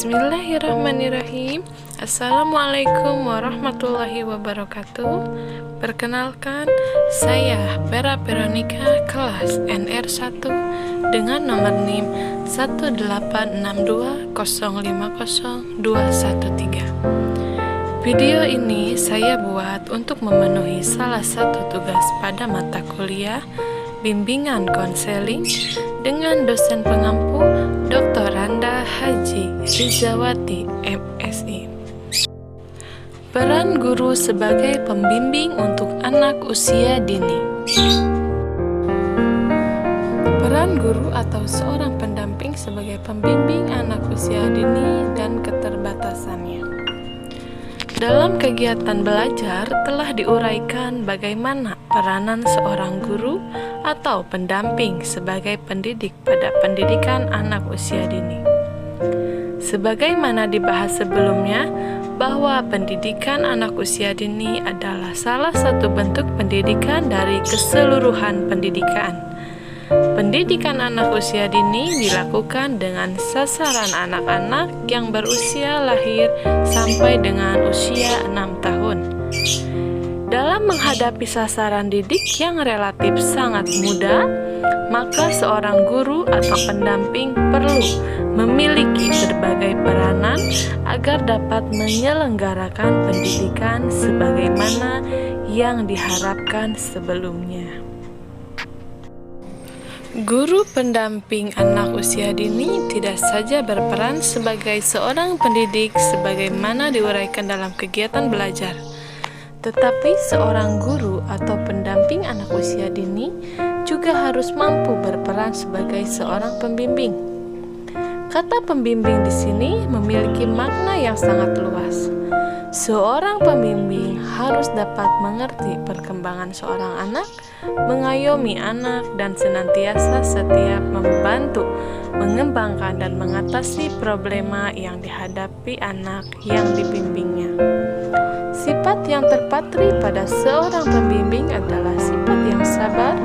Bismillahirrahmanirrahim. Assalamualaikum warahmatullahi wabarakatuh. Perkenalkan, saya Vera Veronica kelas NR1 dengan nomor NIM 18620500213. Video ini saya buat untuk memenuhi salah satu tugas pada mata kuliah bimbingan konseling dengan dosen pengampu Dr. Randa Haji Rizawati MSI. Peran guru sebagai pembimbing untuk anak usia dini. Peran guru atau seorang pendamping sebagai pembimbing anak usia dini dan keterbatasannya. Dalam kegiatan belajar telah diuraikan bagaimana peranan seorang guru atau pendamping sebagai pendidik pada pendidikan anak usia dini. Sebagaimana dibahas sebelumnya, bahwa pendidikan anak usia dini adalah salah satu bentuk pendidikan dari keseluruhan pendidikan. Pendidikan anak usia dini dilakukan dengan sasaran anak-anak yang berusia lahir sampai dengan usia 6 tahun. Dalam menghadapi sasaran didik yang relatif sangat muda, maka seorang guru atau pendamping perlu memiliki berbagai peranan agar dapat menyelenggarakan pendidikan sebagaimana yang diharapkan sebelumnya. Guru pendamping anak usia dini tidak saja berperan sebagai seorang pendidik sebagaimana diuraikan dalam kegiatan belajar, tetapi seorang guru atau pendamping anak usia dini juga harus mampu berperan sebagai seorang pembimbing. Kata pembimbing di sini memiliki makna yang sangat luas. Seorang pembimbing harus dapat mengerti perkembangan seorang anak, mengayomi anak, dan senantiasa setia membantu mengembangkan dan mengatasi problema yang dihadapi anak yang dibimbingnya. Sifat yang terpatri pada seorang pembimbing adalah sifat yang sabar,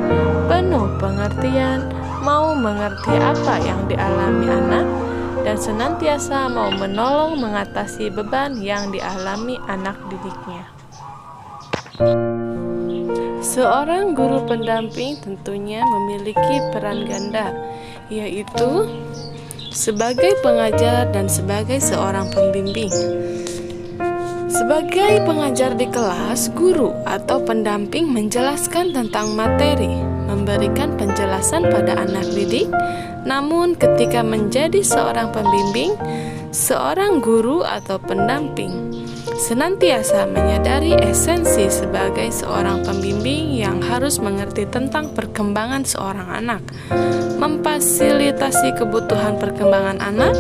penuh pengertian, mau mengerti apa yang dialami anak, dan senantiasa mau menolong mengatasi beban yang dialami anak didiknya. Seorang guru pendamping tentunya memiliki peran ganda, yaitu sebagai pengajar dan sebagai seorang pembimbing. Sebagai pengajar di kelas, guru atau pendamping menjelaskan tentang materi, memberikan penjelasan pada anak didik. Namun ketika menjadi seorang pembimbing, seorang guru atau pendamping senantiasa menyadari esensi sebagai seorang pembimbing yang harus mengerti tentang perkembangan seorang anak, memfasilitasi kebutuhan perkembangan anak,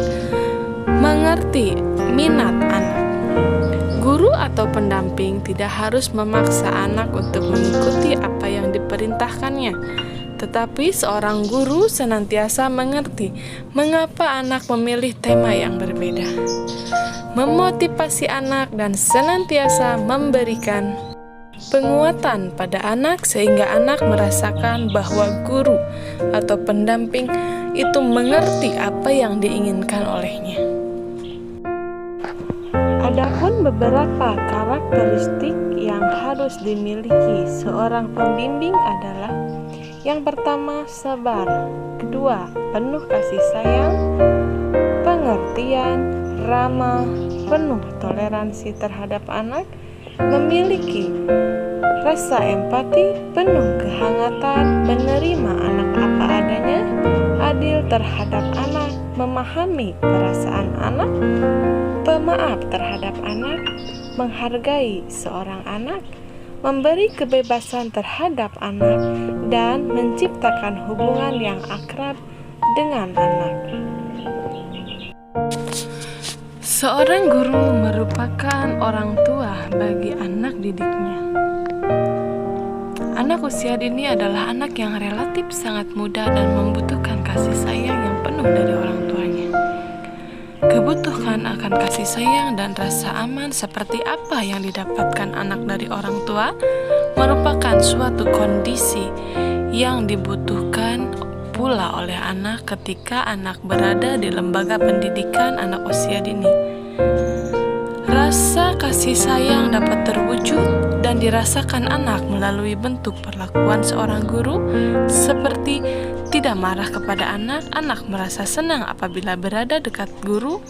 mengerti minat anak. Guru atau pendamping tidak harus memaksa anak untuk mengikuti apa yang diperintahkannya, tetapi seorang guru senantiasa mengerti mengapa anak memilih tema yang berbeda, memotivasi anak dan senantiasa memberikan penguatan pada anak sehingga anak merasakan bahwa guru atau pendamping itu mengerti apa yang diinginkan olehnya. Adapun beberapa karakteristik yang harus dimiliki seorang pembimbing adalah: yang pertama, sabar. Kedua, penuh kasih sayang, pengertian, ramah, penuh toleransi terhadap anak, memiliki rasa empati, penuh kehangatan, menerima anak apa adanya, adil terhadap anak, memahami perasaan anak, pemaaf terhadap anak, menghargai seorang anak, memberi kebebasan terhadap anak, dan menciptakan hubungan yang akrab dengan anak. Seorang guru merupakan orang tua bagi anak didiknya. Anak usia dini adalah anak yang relatif sangat muda dan membutuhkan kasih sayang yang penuh dari orang tuanya. Kebutuhan akan kasih sayang dan rasa aman seperti apa yang didapatkan anak dari orang tua merupakan suatu kondisi yang dibutuhkan pula oleh anak ketika anak berada di lembaga pendidikan anak usia dini. Rasa kasih sayang dapat terwujud dan dirasakan anak melalui bentuk perlakuan seorang guru, seperti tidak marah kepada anak merasa senang apabila berada dekat guru,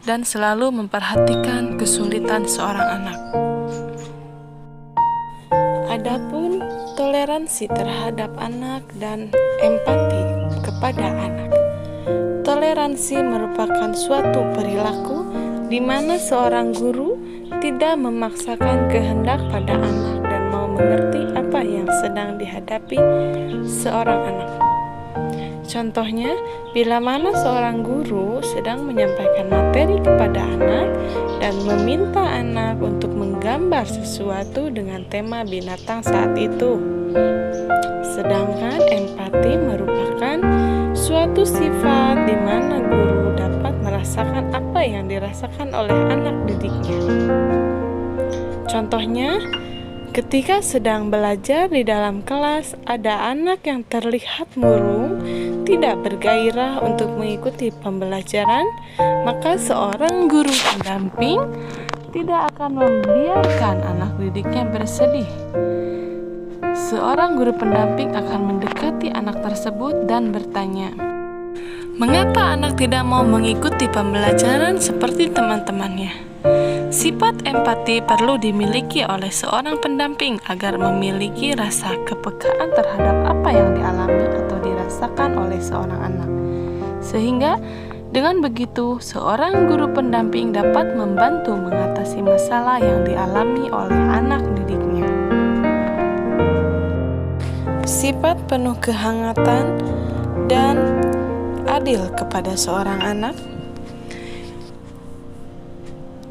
dan selalu memperhatikan kesulitan seorang anak. Adapun toleransi terhadap anak dan empati kepada anak. Toleransi merupakan suatu perilaku di mana seorang guru tidak memaksakan kehendak pada anak dan mau mengerti apa yang sedang dihadapi seorang anak. Contohnya, bila mana seorang guru sedang menyampaikan materi kepada anak dan meminta anak untuk menggambar sesuatu dengan tema binatang saat itu. Sedangkan empati merupakan suatu sifat di mana guru dapat merasakan apa yang dirasakan oleh anak didiknya. Contohnya, ketika sedang belajar di dalam kelas, ada anak yang terlihat murung, tidak bergairah untuk mengikuti pembelajaran, maka seorang guru pendamping tidak akan membiarkan anak didiknya bersedih. Seorang guru pendamping akan mendekati anak tersebut dan bertanya, "Mengapa anak tidak mau mengikuti pembelajaran seperti teman-temannya?" Sifat empati perlu dimiliki oleh seorang pendamping agar memiliki rasa kepekaan terhadap apa yang dialami atau dirasakan oleh seorang anak. Sehingga dengan begitu, seorang guru pendamping dapat membantu mengatasi masalah yang dialami oleh anak didiknya. Sifat penuh kehangatan dan adil kepada seorang anak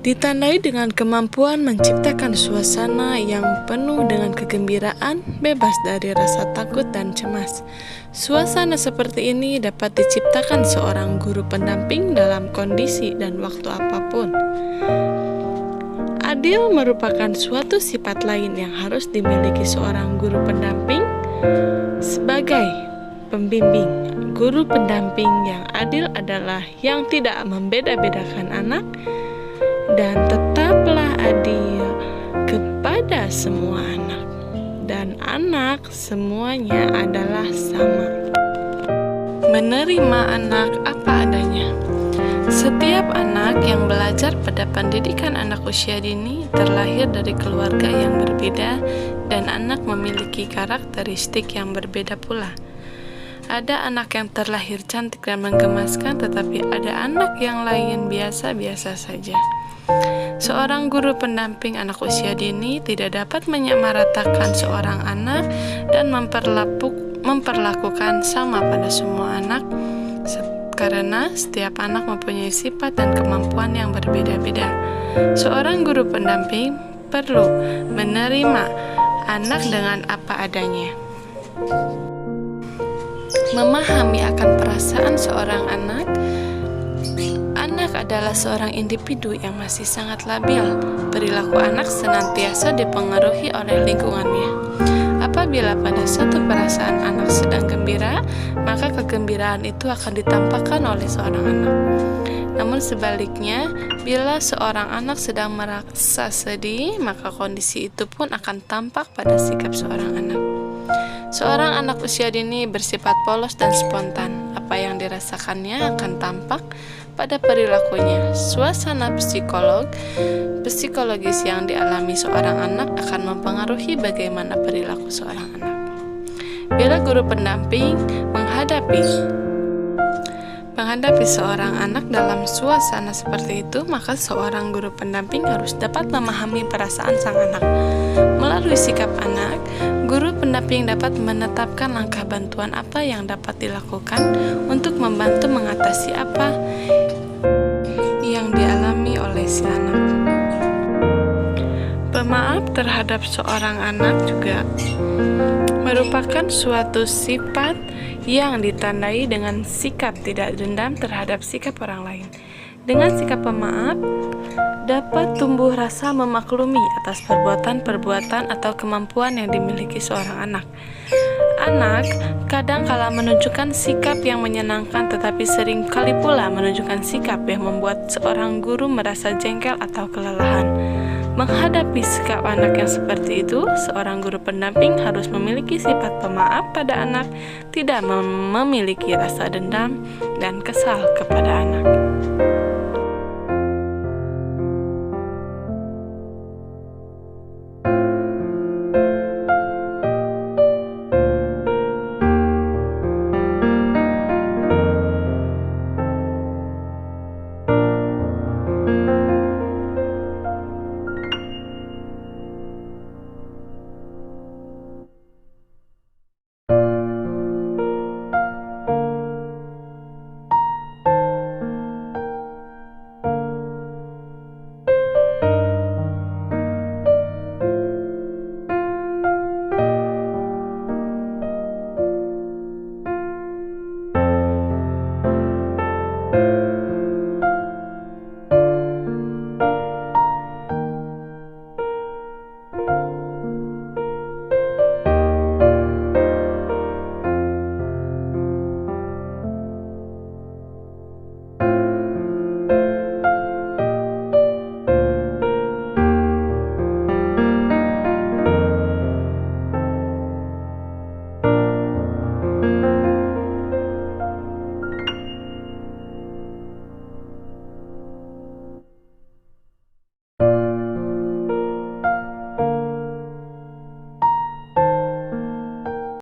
ditandai dengan kemampuan menciptakan suasana yang penuh dengan kegembiraan, bebas dari rasa takut dan cemas. Suasana seperti ini dapat diciptakan seorang guru pendamping dalam kondisi dan waktu apapun. Adil merupakan suatu sifat lain yang harus dimiliki seorang guru pendamping sebagai pembimbing. Guru pendamping yang adil adalah yang tidak membeda-bedakan anak, dan tetaplah adil kepada semua anak, dan anak semuanya adalah sama. Menerima anak apa adanya. Setiap anak yang belajar pada pendidikan anak usia dini terlahir dari keluarga yang berbeda, dan anak memiliki karakteristik yang berbeda pula. Ada anak yang terlahir cantik dan menggemaskan, tetapi ada anak yang lain biasa-biasa saja. Seorang guru pendamping anak usia dini tidak dapat menyamaratakan seorang anak dan memperlakukan sama pada semua anak, karena setiap anak mempunyai sifat dan kemampuan yang berbeda-beda. Seorang guru pendamping perlu menerima anak dengan apa adanya, memahami akan perasaan seorang anak. Anak adalah seorang individu yang masih sangat labil. Perilaku anak senantiasa dipengaruhi oleh lingkungannya. Apabila pada suatu perasaan anak sedang gembira, maka kegembiraan itu akan ditampakkan oleh seorang anak. Namun sebaliknya, bila seorang anak sedang merasa sedih, maka kondisi itu pun akan tampak pada sikap seorang anak. Seorang anak usia dini bersifat polos dan spontan. Apa yang dirasakannya akan tampak pada perilakunya. Suasana psikologis yang dialami seorang anak akan mempengaruhi bagaimana perilaku seorang anak. Bila guru pendamping menghadapi seorang anak dalam suasana seperti itu, maka seorang guru pendamping harus dapat memahami perasaan sang anak. Melalui sikap anak, guru pendamping dapat menetapkan langkah bantuan apa yang dapat dilakukan untuk membantu mengatasi apa yang dialami oleh si anak. Pemaaf terhadap seorang anak juga merupakan suatu sifat yang ditandai dengan sikap tidak dendam terhadap sikap orang lain. Dengan sikap pemaaf, dapat tumbuh rasa memaklumi atas perbuatan-perbuatan atau kemampuan yang dimiliki seorang anak. Anak kadang kala menunjukkan sikap yang menyenangkan, tetapi sering kali pula menunjukkan sikap yang membuat seorang guru merasa jengkel atau kelelahan. Menghadapi sikap anak yang seperti itu, seorang guru pendamping harus memiliki sifat pemaaf pada anak, tidak memiliki rasa dendam dan kesal kepada anak.